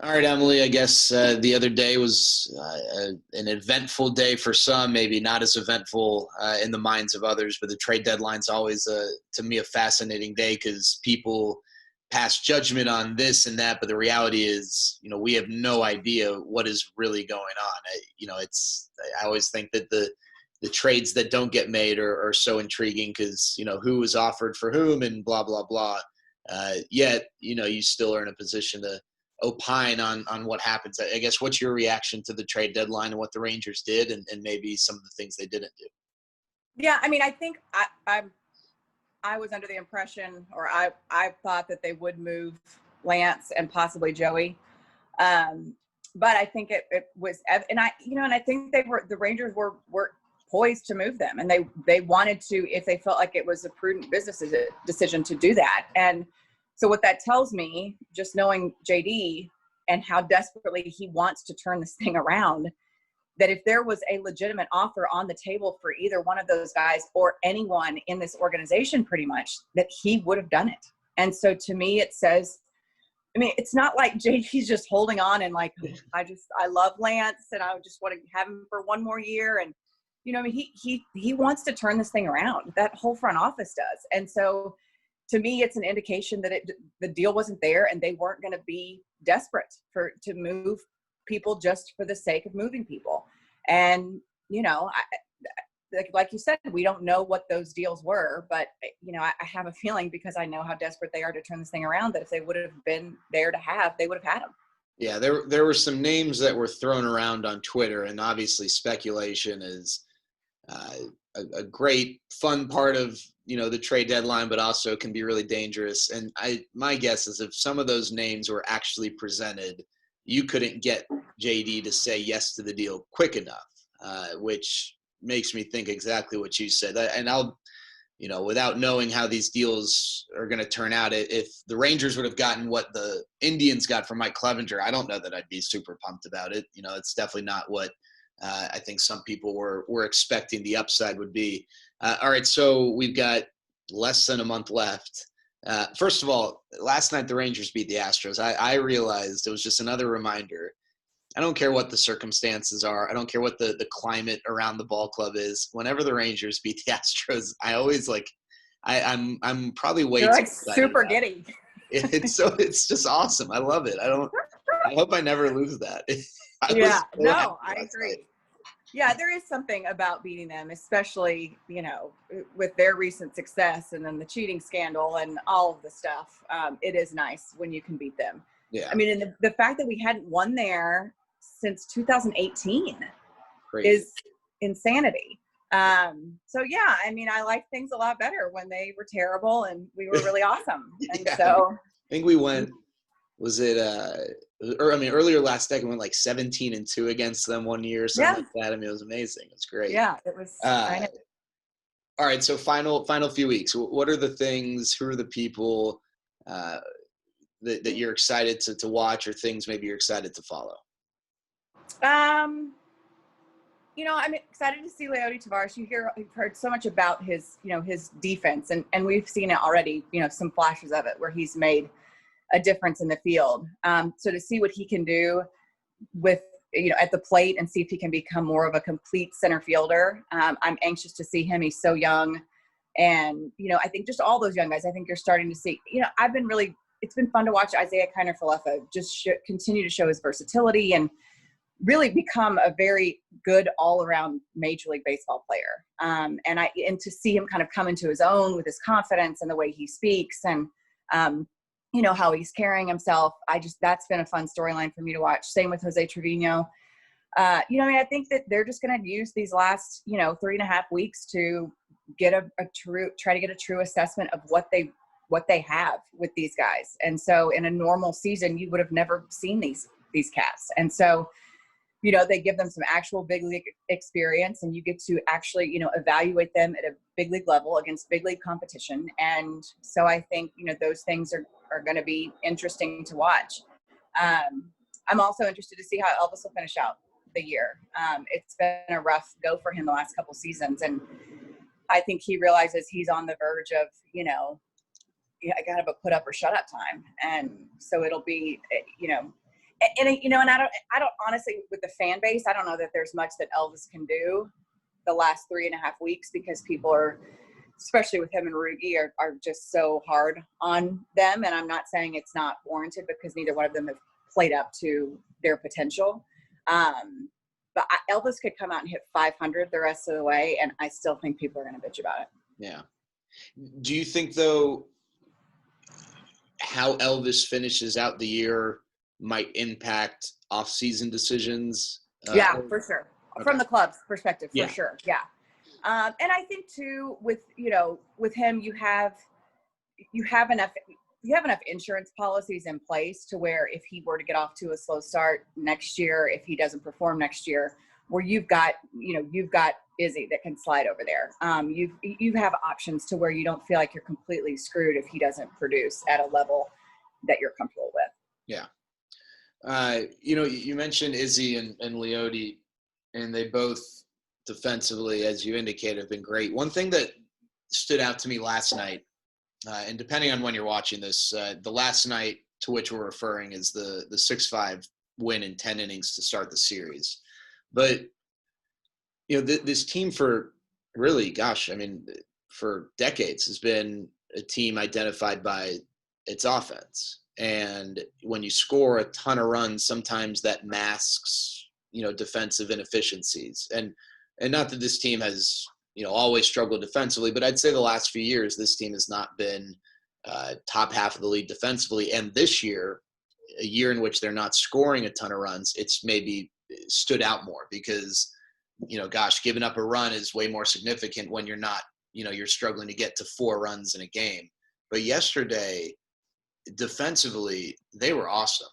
All right, Emily, I guess the other day was an eventful day for some, maybe not as eventful in the minds of others, but the trade deadline's always, to me, a fascinating day because people pass judgment on this and that, but the reality is, we have no idea what is really going on. I always think that the trades that don't get made are so intriguing because, who was offered for whom and blah, blah, blah. Yet, you still are in a position to opine on what happens. I guess what's your reaction to the trade deadline and what the Rangers did and maybe some of the things they didn't do? Yeah, I mean, I think I was under the impression, or I thought that they would move Lance and possibly Joey, but I think it was, and I think the Rangers were poised to move them, and they wanted to, if they felt like it was a prudent business decision to do that. And so what that tells me, just knowing JD and how desperately he wants to turn this thing around, that if there was a legitimate offer on the table for either one of those guys or anyone in this organization, pretty much, that he would have done it. And so to me, it says, I mean, it's not like JD's just holding on and like, I love Lance and I just want to have him for one more year. And, I mean, he wants to turn this thing around. That whole front office does. And so to me, it's an indication that the deal wasn't there and they weren't going to be desperate to move people just for the sake of moving people. And, like you said, we don't know what those deals were, but, I have a feeling, because I know how desperate they are to turn this thing around, that if they would have been there to have, they would have had them. Yeah, there were some names that were thrown around on Twitter, and obviously speculation is a great fun part of the trade deadline, but also can be really dangerous. And my guess is if some of those names were actually presented, you couldn't get JD to say yes to the deal quick enough, which makes me think exactly what you said. And I'll, without knowing how these deals are going to turn out, if the Rangers would have gotten what the Indians got from Mike Clevenger, I don't know that I'd be super pumped about it. It's definitely not what I think some people were expecting the upside would be. All right, so we've got less than a month left. First of all, last night the Rangers beat the Astros. I realized it was just another reminder. I don't care what the circumstances are. I don't care what the climate around the ball club is. Whenever the Rangers beat the Astros, I always I'm probably way You're too like excited super about it. giddy. It's just awesome. I love it. I hope I never lose that. I agree. Night. Yeah, there is something about beating them, especially, with their recent success and then the cheating scandal and all of the stuff. It is nice when you can beat them. Yeah. I mean, and the fact that we hadn't won there since 2018 Crazy. Is insanity. So, yeah, I mean, I like things a lot better when they were terrible and we were really awesome. And so I think we went, earlier last decade, we went like 17-2 against them one year, something like that. I mean, it was amazing. It's great. Yeah, it was. All right, so final few weeks. What are the things? Who are the people that you're excited to watch, or things maybe you're excited to follow? I'm excited to see Leody Taveras. You've heard so much about his, his defense, and we've seen it already. Some flashes of it where he's made a difference in the field. So to see what he can do with, at the plate and see if he can become more of a complete center fielder. I'm anxious to see him. He's so young. And, I think just all those young guys, I think you're starting to see, it's been fun to watch Isaiah Kiner-Falefa just continue to show his versatility and really become a very good all-around Major League Baseball player. And to see him kind of come into his own with his confidence and the way he speaks and, how he's carrying himself. That's been a fun storyline for me to watch. Same with Jose Trevino. I think that they're just going to use these last, 3.5 weeks to get try to get a true assessment of what they have with these guys. And so in a normal season, you would have never seen these cats. And so, they give them some actual big league experience, and you get to actually, evaluate them at a big league level against big league competition. And so I think, those things are going to be interesting to watch. I'm also interested to see how Elvis will finish out the year. It's been a rough go for him the last couple seasons. And I think he realizes he's on the verge of, I got to put up or shut up time. And so it'll be, and I don't honestly, with the fan base, I don't know that there's much that Elvis can do the last 3.5 weeks, because people are, especially with him and Rugi, are just so hard on them. And I'm not saying it's not warranted, because neither one of them have played up to their potential. But Elvis could come out and hit 500 the rest of the way, and I still think people are going to bitch about it. Yeah. Do you think, though, how Elvis finishes out the year might impact off-season decisions? Yeah, for sure. Okay. From the club's perspective, for Yeah. sure. Yeah. And I think too, with him, you have enough insurance policies in place to where if he were to get off to a slow start next year, if he doesn't perform next year, where you've got Izzy that can slide over there. You have options to where you don't feel like you're completely screwed if he doesn't produce at a level that you're comfortable with. Yeah. You mentioned Izzy and Leote, and they both defensively, as you indicated, have been great. One thing that stood out to me last night, and depending on when you're watching this, the last night to which we're referring is the 6-5 win in 10 innings to start the series. But, this team for really, for decades has been a team identified by its offense. And when you score a ton of runs, sometimes that masks, defensive inefficiencies. And not that this team has, always struggled defensively, but I'd say the last few years, this team has not been top half of the league defensively. And this year, a year in which they're not scoring a ton of runs, it's maybe stood out more because, giving up a run is way more significant when you're not, you're struggling to get to 4 runs in a game. But yesterday, defensively, they were awesome.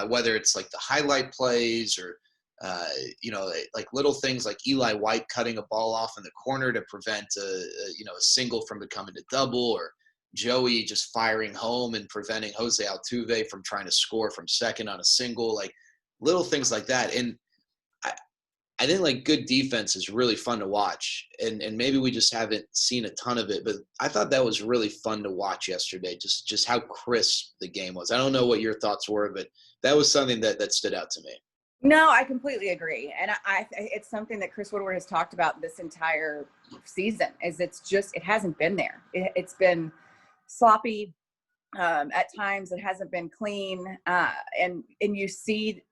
Whether it's like the highlight plays or, like little things like Eli White cutting a ball off in the corner to prevent a single from becoming a double, or Joey just firing home and preventing Jose Altuve from trying to score from second on a single, like little things like that. And I think like good defense is really fun to watch, and maybe we just haven't seen a ton of it, but I thought that was really fun to watch yesterday, just how crisp the game was. I don't know what your thoughts were, but that was something that stood out to me. No, I completely agree. And it's something that Chris Woodward has talked about this entire season, is it hasn't been there. It's been sloppy. At times it hasn't been clean. And you see,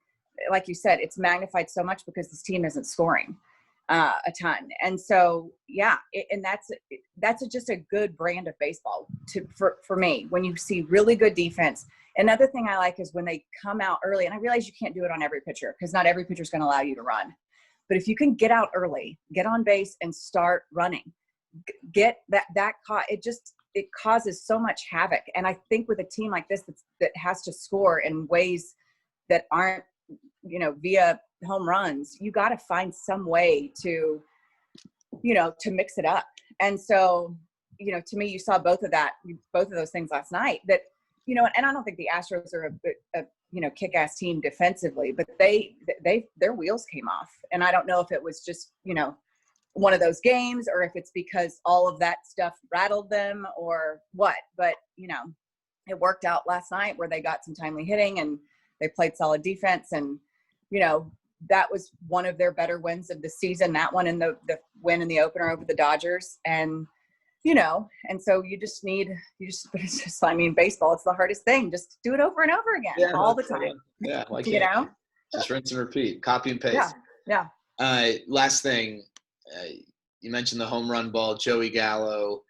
like you said, it's magnified so much because this team isn't scoring a ton. And so, yeah, and that's just a good brand of baseball for me. When you see really good defense. Another thing I like is when they come out early, and I realize you can't do it on every pitcher because not every pitcher is going to allow you to run. But if you can get out early, get on base and start running, get it causes so much havoc. And I think with a team like this that has to score in ways that aren't, via home runs, you got to find some way to mix it up. And so, to me, you saw both of those things last night that, and I don't think the Astros are a kick-ass team defensively, but their wheels came off. And I don't know if it was just, one of those games or if it's because all of that stuff rattled them or what, but it worked out last night where they got some timely hitting and they played solid defense. And, that was one of their better wins of the season, that one, and the win in the opener over the Dodgers. And, and so baseball, it's the hardest thing. Just do it over and over again, all the time. Yeah. Like, just rinse and repeat, copy and paste. Yeah. Last thing, you mentioned the home run ball, Joey Gallo.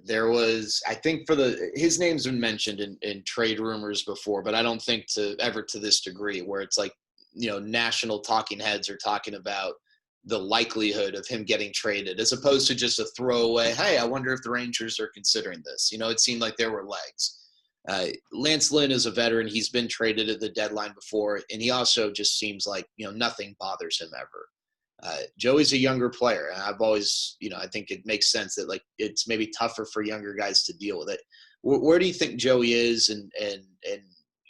There was, I think his name's been mentioned in trade rumors before, but I don't think ever to this degree where it's like, national talking heads are talking about the likelihood of him getting traded as opposed to just a throwaway, hey, I wonder if the Rangers are considering this. It seemed like there were legs. Lance Lynn is a veteran. He's been traded at the deadline before, and he also just seems like, nothing bothers him ever. Joey's a younger player, and I've always, I think it makes sense that like it's maybe tougher for younger guys to deal with it. Where do you think Joey is, and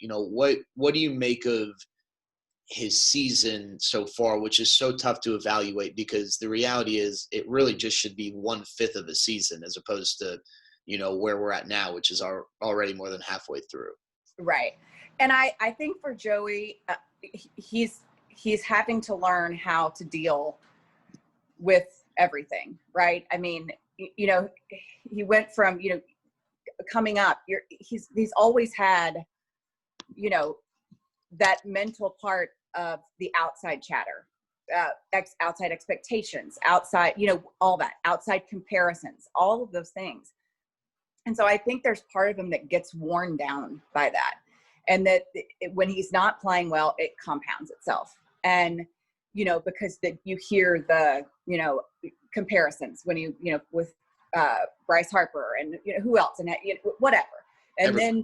what do you make of his season so far, which is so tough to evaluate because the reality is it really just should be 1/5 of a season as opposed to, where we're at now, which is already more than halfway through. Right. And I think for Joey, he's having to learn how to deal with everything, right? I mean, you know, he went from, you know, coming up, he's always had, you know, that mental part of the outside chatter, outside expectations, outside, you know, all that, outside comparisons, all of those things. And so I think there's part of him that gets worn down by that. And that when he's not playing well, it compounds itself. And, you know, because you hear the, you know, comparisons when you know, with Bryce Harper and, you know, who else and, you know, whatever. And then,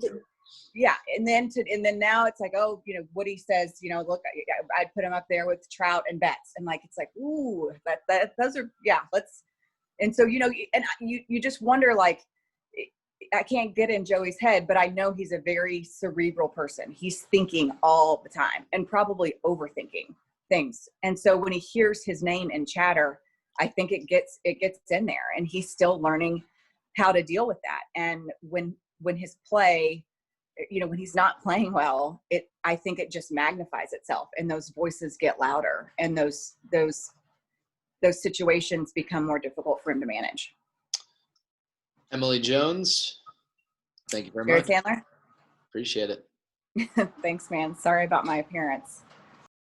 yeah. And then now it's like, oh, you know, Woody says, you know, look, I'd put him up there with Trout and Betts. And like, it's like, ooh, those are, yeah, let's. And so, you know, and you just wonder, like, I can't get in Joey's head, but I know he's a very cerebral person. He's thinking all the time and probably overthinking things. And so when he hears his name in chatter, I think it gets in there, and he's still learning how to deal with that. And when his play, you know, when he's not playing well, I think it just magnifies itself, and those voices get louder, and those situations become more difficult for him to manage. Emily Jones, thank you very Jared much. Sandler. Appreciate it. Thanks, man. Sorry about my appearance.